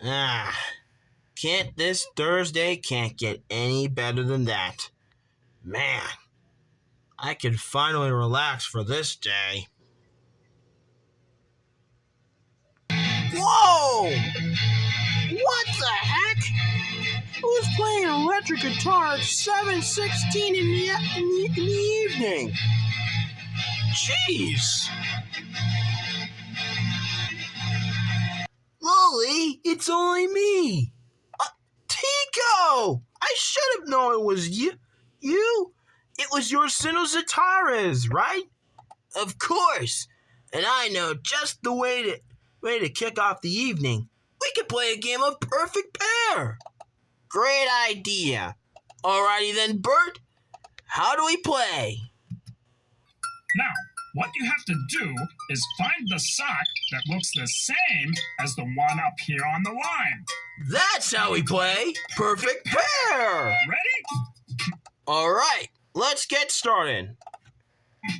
Ah, this Thursday can't get any better than that. Man, I can finally relax for this day. Whoa! What the heck? Who's playing electric guitar at 7:16 in the evening? Jeez! Lily, it's only me. Tico! I should have known it was you. It was your Sinozatares, right? Of course. And I know just the way to kick off the evening. We could play a game of perfect pair. Great idea. Alrighty then, Bert. How do we play? Now, what you have to do is find the sock that looks the same as the one up here on the line. That's how we play perfect pair. Ready? Alright, let's get started.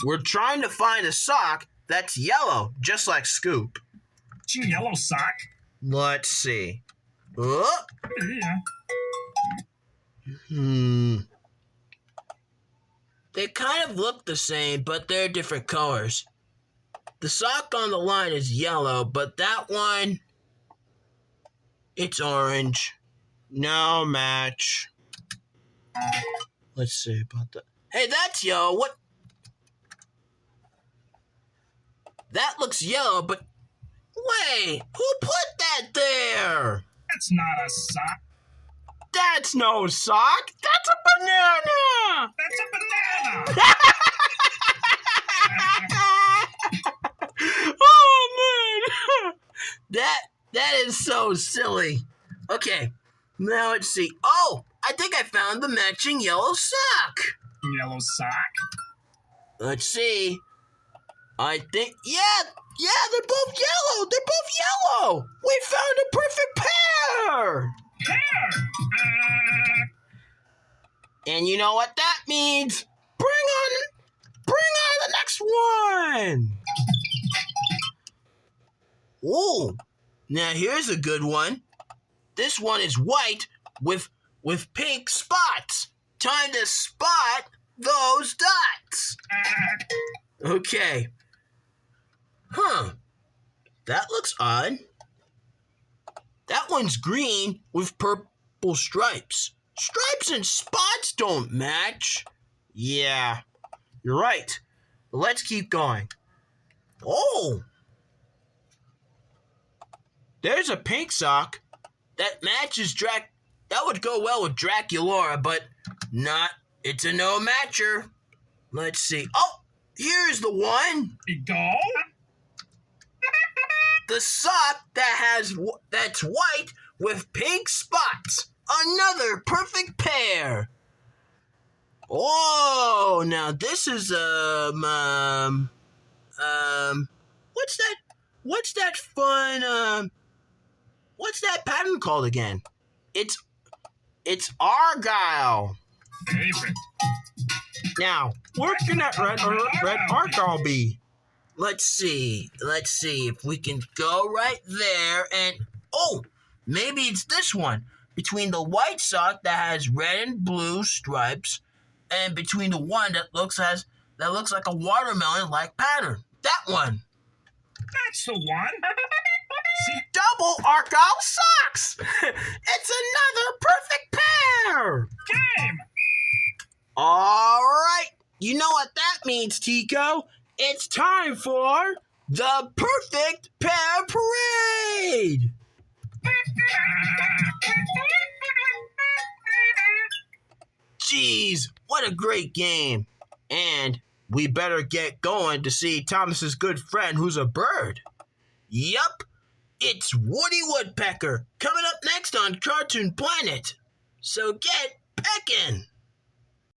We're trying to find a sock that's yellow, just like Scoop. It's a yellow sock. Let's see. Oh. Yeah. They kind of look the same, but they're different colors. The sock on the line is yellow, but that one, it's orange. No match. Let's see about that. Hey, that's yellow. What? That looks yellow, but wait, who put that there? That's not a sock. That's no sock. That's a banana. That's a banana. Oh man, that is so silly. Okay, now let's see. Oh, I think I found the matching yellow sock. Yellow sock? Let's see. I think, yeah, they're both yellow. They're both yellow. We found a perfect pair. Pair. And you know what that means? Bring on the next one. Oh, now here's a good one. This one is white with pink spots. Time to spot those dots. Okay. Huh. That looks odd. That one's green with purple stripes. Stripes and spots don't match. Yeah, you're right. Let's keep going. Oh! There's a pink sock that matches that would go well with Draculaura, but not. It's a no matcher. Let's see. Oh, here's the one. Go. The sock that's white with pink spots. Another perfect pair. Oh, now this is what's that fun what's that pattern called again? It's Argyle. Favorite. Now, where can that red Argyle be? Let's see if we can go right there and, oh, maybe it's this one. Between the white sock that has red and blue stripes and between the one that looks like a watermelon-like pattern. That one. That's the one. See? Double Argyle socks. It's another perfect pair. Game. All right. You know what that means, Tico? It's time for the Perfect Pair Parade! Jeez, what a great game. And we better get going to see Thomas's good friend who's a bird. Yup, it's Woody Woodpecker coming up next on Cartoon Planet. So get peckin'!